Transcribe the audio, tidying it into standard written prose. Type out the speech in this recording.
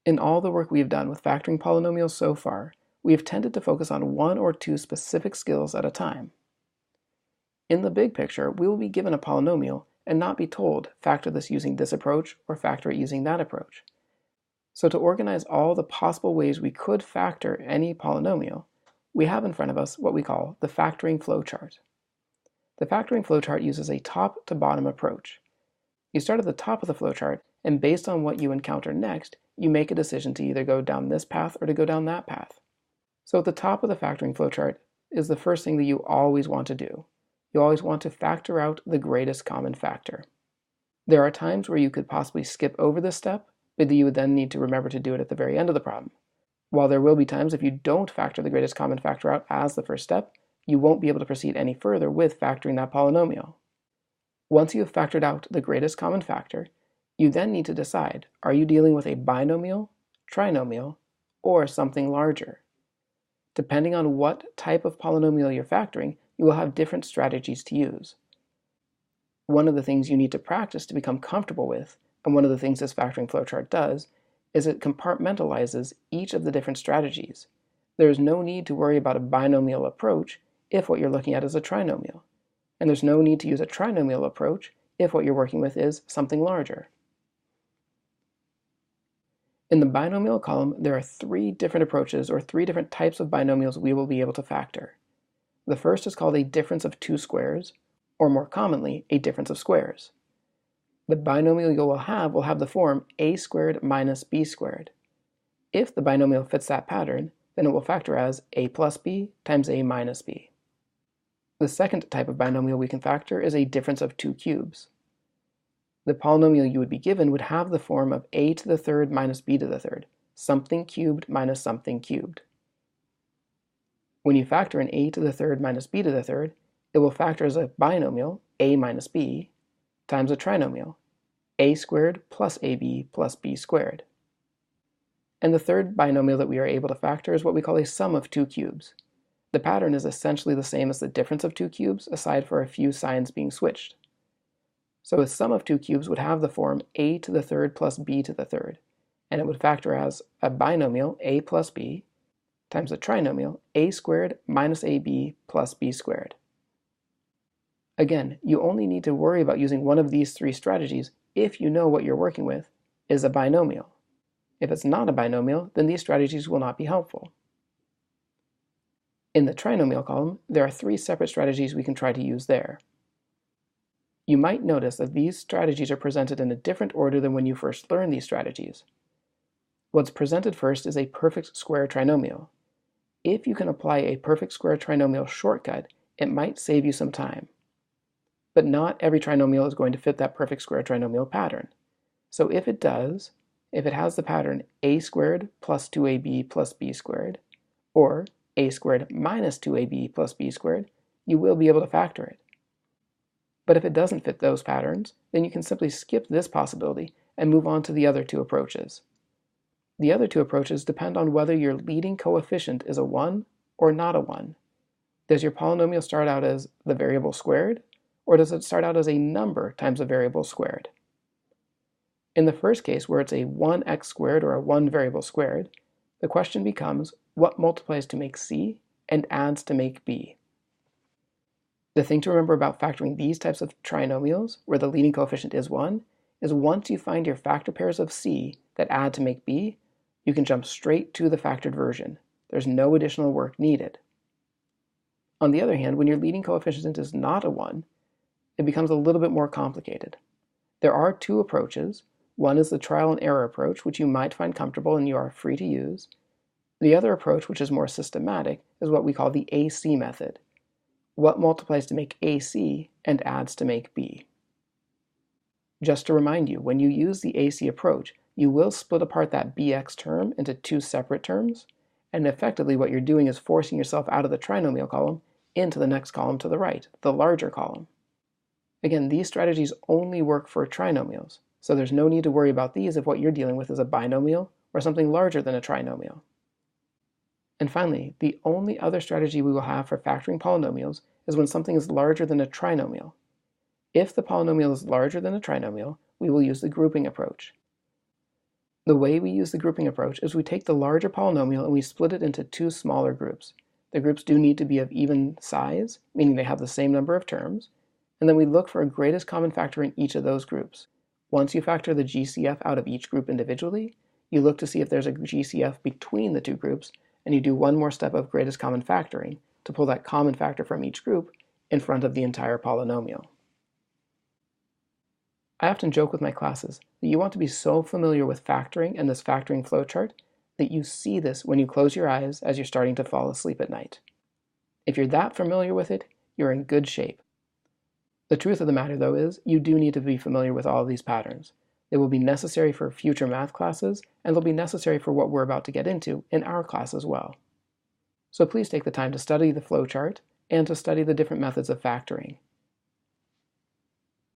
In all the work we have done with factoring polynomials so far, we have tended to focus on one or two specific skills at a time. In the big picture, we will be given a polynomial and not be told, factor this using this approach or factor it using that approach. So to organize all the possible ways we could factor any polynomial, we have in front of us what we call the factoring flowchart. The factoring flowchart uses a top-to-bottom approach. You start at the top of the flowchart, and based on what you encounter next, you make a decision to either go down this path or to go down that path. So at the top of the factoring flowchart is the first thing that you always want to do. You always want to factor out the greatest common factor. There are times where you could possibly skip over this step, but you would then need to remember to do it at the very end of the problem. While there will be times if you don't factor the greatest common factor out as the first step, you won't be able to proceed any further with factoring that polynomial. Once you have factored out the greatest common factor, you then need to decide, are you dealing with a binomial, trinomial, or something larger? Depending on what type of polynomial you're factoring, you will have different strategies to use. One of the things you need to practice to become comfortable with, and one of the things this factoring flowchart does, is it compartmentalizes each of the different strategies. There is no need to worry about a binomial approach if what you're looking at is a trinomial. And there's no need to use a trinomial approach if what you're working with is something larger. In the binomial column, there are three different approaches or three different types of binomials we will be able to factor. The first is called a difference of two squares, or more commonly, a difference of squares. The binomial you will have the form a squared minus b squared. If the binomial fits that pattern, then it will factor as a plus b times a minus b. The second type of binomial we can factor is a difference of two cubes. The polynomial you would be given would have the form of a to the third minus b to the third, something cubed minus something cubed. When you factor an a to the third minus b to the third, it will factor as a binomial, a minus b, times a trinomial, a squared plus ab plus b squared. And the third binomial that we are able to factor is what we call a sum of two cubes. The pattern is essentially the same as the difference of two cubes, aside for a few signs being switched. So a sum of two cubes would have the form a to the third plus b to the third, and it would factor as a binomial, a plus b, times a trinomial, a squared minus ab plus b squared. Again, you only need to worry about using one of these three strategies if you know what you're working with is a binomial. If it's not a binomial, then these strategies will not be helpful. In the trinomial column, there are three separate strategies we can try to use there. You might notice that these strategies are presented in a different order than when you first learned these strategies. What's presented first is a perfect square trinomial. If you can apply a perfect square trinomial shortcut, it might save you some time. But not every trinomial is going to fit that perfect square trinomial pattern. So if it does, if it has the pattern a squared plus 2ab plus b squared, or a squared minus 2ab plus b squared, you will be able to factor it. But if it doesn't fit those patterns, then you can simply skip this possibility and move on to the other two approaches. The other two approaches depend on whether your leading coefficient is a 1 or not a 1. Does your polynomial start out as the variable squared, or does it start out as a number times a variable squared? In the first case, where it's a 1x squared or a 1 variable squared, the question becomes what multiplies to make c and adds to make b. The thing to remember about factoring these types of trinomials, where the leading coefficient is 1, is once you find your factor pairs of c that add to make b, you can jump straight to the factored version. There's no additional work needed. On the other hand, when your leading coefficient is not a 1, it becomes a little bit more complicated. There are two approaches. One is the trial and error approach, which you might find comfortable and you are free to use. The other approach, which is more systematic, is what we call the AC method. What multiplies to make AC and adds to make B. Just to remind you, when you use the AC approach, you will split apart that bx term into two separate terms, and effectively what you're doing is forcing yourself out of the trinomial column into the next column to the right, the larger column. Again, these strategies only work for trinomials, so there's no need to worry about these if what you're dealing with is a binomial or something larger than a trinomial. And finally, the only other strategy we will have for factoring polynomials is when something is larger than a trinomial. If the polynomial is larger than a trinomial, we will use the grouping approach. The way we use the grouping approach is we take the larger polynomial and we split it into two smaller groups. The groups do need to be of even size, meaning they have the same number of terms, and then we look for a greatest common factor in each of those groups. Once you factor the GCF out of each group individually, you look to see if there's a GCF between the two groups, and you do one more step of greatest common factoring to pull that common factor from each group in front of the entire polynomial. I often joke with my classes that you want to be so familiar with factoring and this factoring flowchart that you see this when you close your eyes as you're starting to fall asleep at night. If you're that familiar with it, you're in good shape. The truth of the matter, though, is you do need to be familiar with all of these patterns. They will be necessary for future math classes, and they'll be necessary for what we're about to get into in our class as well. So please take the time to study the flowchart and to study the different methods of factoring.